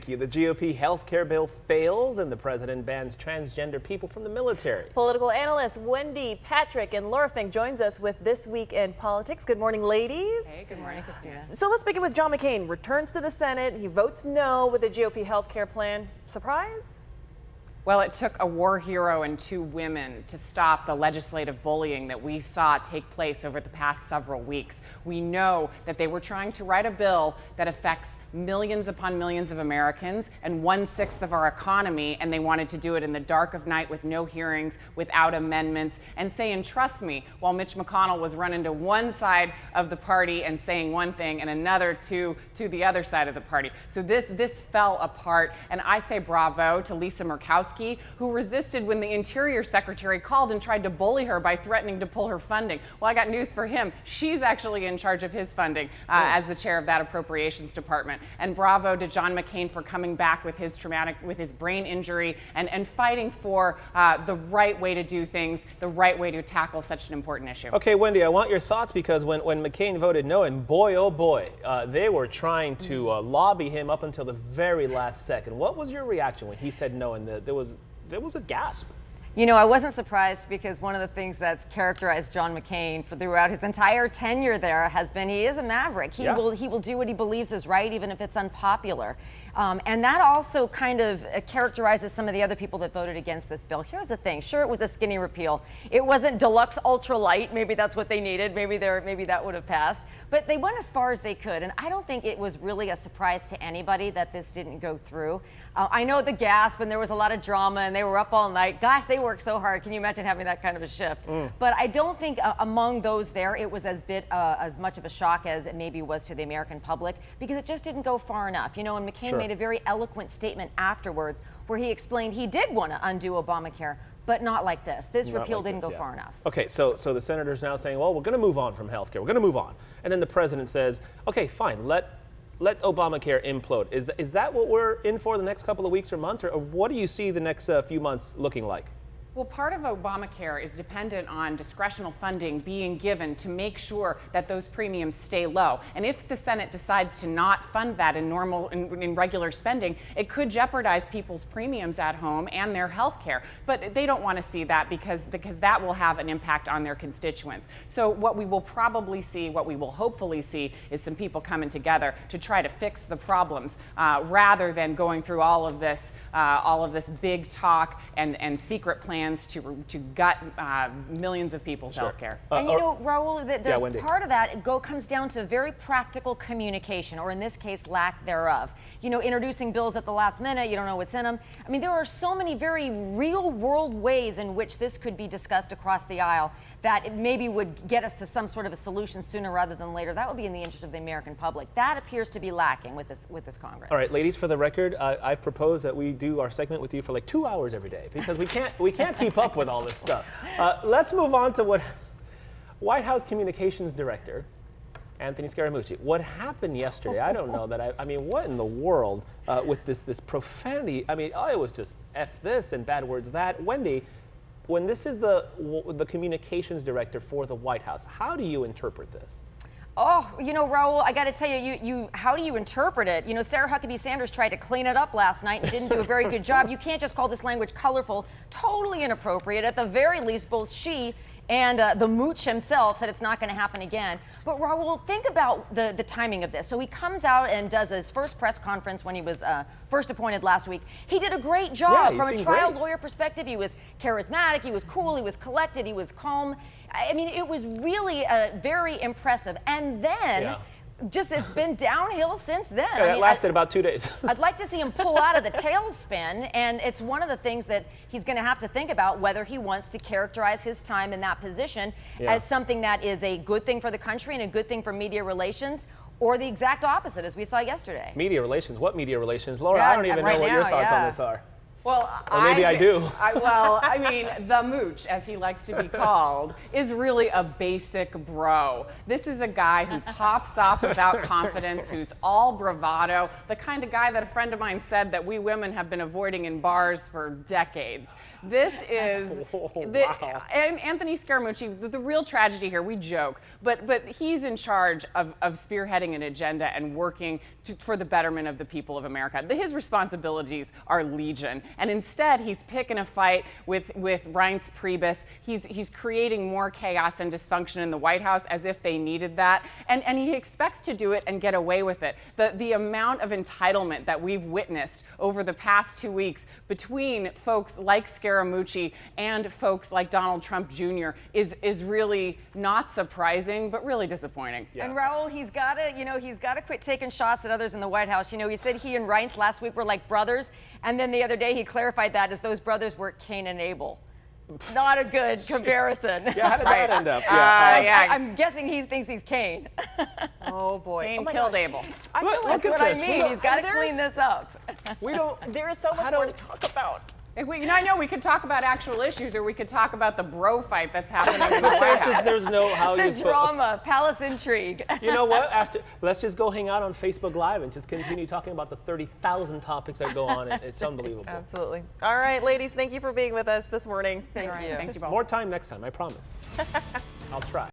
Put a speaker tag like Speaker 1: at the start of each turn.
Speaker 1: The GOP health care bill fails and the president bans transgender people from the military.
Speaker 2: Political analyst Wendy Patrick in Lorfink joins us with This Week in Politics. Good morning, ladies.
Speaker 3: Hey, good morning, Christina.
Speaker 2: So let's begin with John McCain. Returns to the Senate. He votes no with the GOP health care plan. Surprise?
Speaker 3: Well, it took a war hero and two women to stop the legislative bullying that we saw take place over the past several weeks. We know that they were trying to write a bill that affects millions upon millions of Americans and 1/6 of our economy, and they wanted to do it in the dark of night with no hearings, without amendments, and saying, trust me, while Mitch McConnell was running to one side of the party and saying one thing and another to the other side of the party. So this fell apart, and I say bravo to Lisa Murkowski, who resisted when the Interior Secretary called and tried to bully her by threatening to pull her funding. Well, I got news for him. She's actually in charge of his funding as the chair of that Appropriations Department. And bravo to John McCain for coming back with his brain injury and fighting for the right way to do things, the right way to tackle such an important issue.
Speaker 1: Okay, Wendy, I want your thoughts because when McCain voted no, and boy, oh boy, they were trying to lobby him up until the very last second. What was your reaction when he said no and there was a gasp?
Speaker 4: You know, I wasn't surprised because one of the things that's characterized John McCain throughout his entire tenure there has been he is a maverick. He will do what he believes is right, even if it's unpopular. And that also kind of characterizes some of the other people that voted against this bill. Here's the thing. Sure, it was a skinny repeal. It wasn't deluxe ultra light. Maybe that's what they needed. Maybe that would have passed. But they went as far as they could. And I don't think it was really a surprise to anybody that this didn't go through. I know the gasp and there was a lot of drama and they were up all night. Gosh, they worked so hard. Can you imagine having that kind of a shift? But I don't think among those there, it was as much of a shock as it maybe was to the American public because it just didn't go far enough. You know, and McCain made a very eloquent statement afterwards where he explained he did want to undo Obamacare, but not like this. This repeal didn't go far enough.
Speaker 1: Okay, so the senator's now saying, well, we're going to move on from health care. We're going to move on. And then the president says, okay, fine, let Obamacare implode. Is that what we're in for the next couple of weeks or months, or what do you see the next few months looking like?
Speaker 3: Well, part of Obamacare is dependent on discretional funding being given to make sure that those premiums stay low. And if the Senate decides to not fund that in regular spending, it could jeopardize people's premiums at home and their health care. But they don't want to see that because that will have an impact on their constituents. So what we will probably see, what we will hopefully see, is some people coming together to try to fix the problems rather than going through all of this big talk and secret plans to gut millions of people's health care.
Speaker 4: And you know, Raul, there's
Speaker 1: Wendy.
Speaker 4: part of that comes down to very practical communication, or in this case, lack thereof. You know, introducing bills at the last minute, you don't know what's in them. I mean, there are so many very real world ways in which this could be discussed across the aisle that it maybe would get us to some sort of a solution sooner rather than later. That would be in the interest of the American public. That appears to be lacking with this Congress.
Speaker 1: All right, ladies, for the record, I've proposed that we do our segment with you for like 2 hours every day because we can't keep up with all this stuff. Let's move on to what White House Communications Director Anthony Scaramucci. What happened yesterday? I don't know that. I mean, what in the world with this profanity? I mean, it was just F this and bad words that. Wendy, when this is the communications director for the White House, how do you interpret this?
Speaker 4: Oh, you know, Raul, I got to tell you, how do you interpret it? You know, Sarah Huckabee Sanders tried to clean it up last night and didn't do a very good job. You can't just call this language colorful, totally inappropriate. At the very least, both she and the mooch himself said it's not going to happen again. But Raul, think about the timing of this. So he comes out and does his first press conference when he was first appointed last week. He did a great job from a trial lawyer perspective. He was charismatic, he was cool, he was collected, he was calm. I mean, it was really very impressive. And then just it's been downhill since then.
Speaker 1: Yeah, that lasted about 2 days.
Speaker 4: I'd like to see him pull out of the tailspin, and it's one of the things that he's going to have to think about, whether he wants to characterize his time in that position as something that is a good thing for the country and a good thing for media relations, or the exact opposite, as we saw yesterday.
Speaker 1: Media relations? What media relations? Laura, I don't even know what your thoughts on this are.
Speaker 3: Well,
Speaker 1: Or maybe I do.
Speaker 3: Well, I mean, the mooch, as he likes to be called, is really a basic bro. This is a guy who pops off without confidence, who's all bravado, the kind of guy that a friend of mine said that we women have been avoiding in bars for decades. This is and Anthony Scaramucci. The real tragedy here, we joke, but he's in charge of spearheading an agenda and working for the betterment of the people of America. His responsibilities are legion, and instead he's picking a fight with Reince Priebus. He's creating more chaos and dysfunction in the White House as if they needed that, and he expects to do it and get away with it. The amount of entitlement that we've witnessed over the past 2 weeks between folks like Scaramucci and folks like Donald Trump Jr. is really not surprising, but really disappointing.
Speaker 1: Yeah.
Speaker 4: And Raul, he's got to quit taking shots at others in the White House. You know, he said he and Reince last week were like brothers, and then the other day he clarified that as those brothers were Cain and Abel. Not a good comparison.
Speaker 1: Yeah, how did that end up? Yeah.
Speaker 4: I'm guessing he thinks he's Cain.
Speaker 2: Oh boy.
Speaker 3: Cain
Speaker 2: Oh my
Speaker 3: killed
Speaker 2: gosh.
Speaker 3: Abel.
Speaker 2: I feel
Speaker 1: Look
Speaker 2: like
Speaker 1: at
Speaker 4: That's what
Speaker 1: this.
Speaker 4: I mean. He's got to
Speaker 2: there's-
Speaker 4: clean this up.
Speaker 1: We don't.
Speaker 2: there is so much more to talk about.
Speaker 3: I know we could talk about actual issues, or we could talk about the bro fight that's happening in the White House.
Speaker 1: There's no how
Speaker 4: The
Speaker 1: you.
Speaker 4: drama, palace intrigue.
Speaker 1: You know what? Let's just go hang out on Facebook Live and just continue talking about the 30,000 topics that go on. It's unbelievable.
Speaker 2: Absolutely. All right, ladies, thank you for being with us this morning.
Speaker 4: Thank you.
Speaker 3: Thanks, you both.
Speaker 1: More time next time, I promise. I'll try.